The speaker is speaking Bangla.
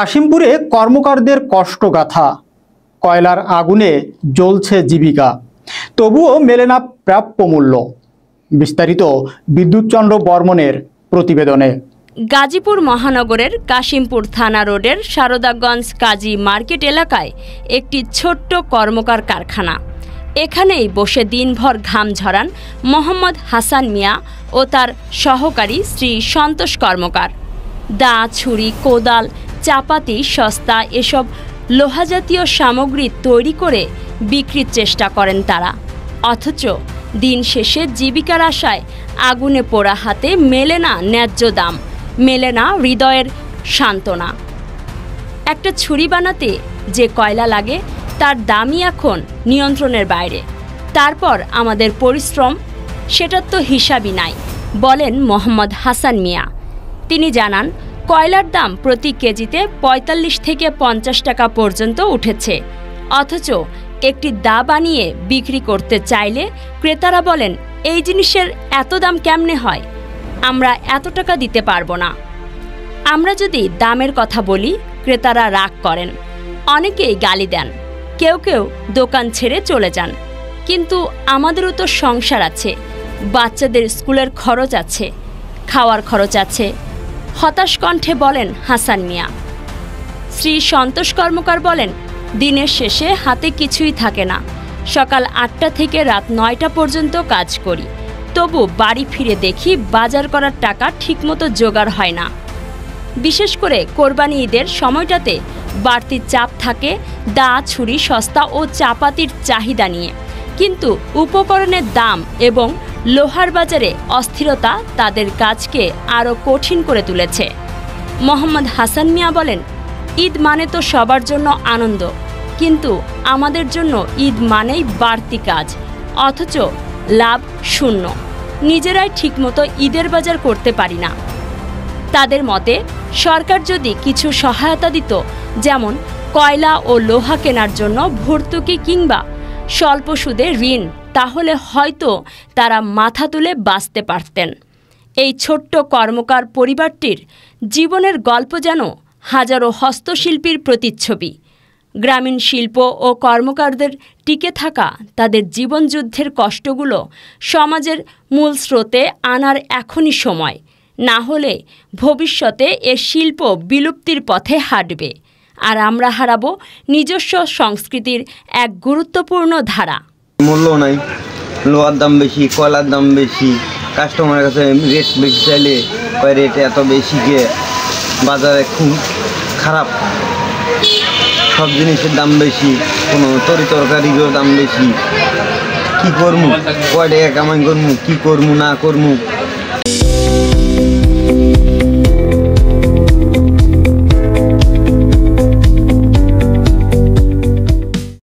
কাশিমপুরে কর্মকারদের কষ্টগাথা, কয়লার আগুনে জ্বলছে জীবিকা, তবুও মেলে না প্রাপ্য মূল্য। বিস্তারিত বিদ্যুৎচন্দ্র বর্মনের প্রতিবেদনে। গাজীপুর মহানগরের কাশিমপুর থানা রোডের শারদাগঞ্জ কাজী মার্কেট এলাকায় একটি ছোট্ট কর্মকার কারখানা। এখানেই বসে দিনভর ঘাম ঝরান মোহাম্মদ হাসান মিয়া ও তার সহকারী শ্রী সন্তোষ কর্মকার। দা, ছুরি, কোদাল, চাপাতি, সস্তা এসব লোহাজাতীয় সামগ্রী তৈরি করে বিক্রির চেষ্টা করেন তারা। অথচ দিন শেষে জীবিকার আশায় আগুনে পোড়া হাতে মেলে না ন্যায্য দাম, মেলে না হৃদয়ের সান্ত্বনা। একটা ছুরি বানাতে যে কয়লা লাগে তার দামই এখন নিয়ন্ত্রণের বাইরে। তারপর আমাদের পরিশ্রম, সেটার তো হিসাবই নাই, বলেন মোহাম্মদ হাসান মিয়া। তিনি জানান, কয়লার দাম প্রতি কেজিতে ৪৫ থেকে ৫০ টাকা পর্যন্ত উঠেছে। অথচ একটি দা বানিয়ে বিক্রি করতে চাইলে ক্রেতারা বলেন, এই জিনিসের এত দাম কেমনে হয়, আমরা এত টাকা দিতে পারবো না। আমরা যদি দামের কথা বলি, ক্রেতারা রাগ করেন, অনেকেই গালি দেন, কেউ কেউ দোকান ছেড়ে চলে যান। কিন্তু আমাদেরও তো সংসার আছে, বাচ্চাদের স্কুলের খরচ আছে, খাওয়ার খরচ আছে, হতাশ কণ্ঠে বলেন হাসান মিয়া। শ্রী সন্তোষ কর্মকার বলেন, দিনের শেষে হাতে কিছুই থাকে না। সকাল ৮টা থেকে রাত ৯টা পর্যন্ত কাজ করি, তবু বাড়ি ফিরে দেখি বাজার করার টাকা ঠিকমতো জোগাড় হয় না। বিশেষ করে কোরবানি ঈদের সময়টাতে বাড়তি চাপ থাকে দা, ছুরি, সস্তা ও চাপাতির চাহিদা নিয়ে। কিন্তু উপকরণের দাম এবং লোহার বাজারে অস্থিরতা তাদের কাজকে আরও কঠিন করে তুলেছে। মোহাম্মদ হাসান মিয়া বলেন, ঈদ মানে তো সবার জন্য আনন্দ, কিন্তু আমাদের জন্য ঈদ মানেই বাড়তি কাজ, অথচ লাভ শূন্য। নিজেরাই ঠিকমতো ঈদের বাজার করতে পারি না। তাদের মতে সরকার যদি কিছু সহায়তা দিত, যেমন কয়লা ও লোহা কেনার জন্য ভর্তুকি কিংবা স্বল্প সুদে ঋণ, তাহলে হয়তো তারা মাথা তুলে বাঁচতে পারতেন। এই ছোট্ট কর্মকার পরিবারটির জীবনের গল্প যেন হাজারো হস্তশিল্পীর প্রতিচ্ছবি। গ্রামীণ শিল্প ও কর্মকারদের টিকে থাকা, তাদের জীবনযুদ্ধের কষ্টগুলো সমাজের মূল স্রোতে আনার এখনই সময়। না হলে ভবিষ্যতে এ শিল্প বিলুপ্তির পথে হাঁটবে, আর আমরা হারাবো নিজস্ব সংস্কৃতির এক গুরুত্বপূর্ণ ধারা। মূল্য নাই, লোহার দাম বেশি, কয়লার দাম বেশি, কাস্টমারের কাছে রেট বেশি চাইলে কয় রেট এত বেশি গিয়ে বাজারে খুব খারাপ। সব জিনিসের দাম বেশি, কোনো তরকারিরও দাম বেশি। কি করবো, কয় টাকা কামাই করবো, কি করবো না করবো।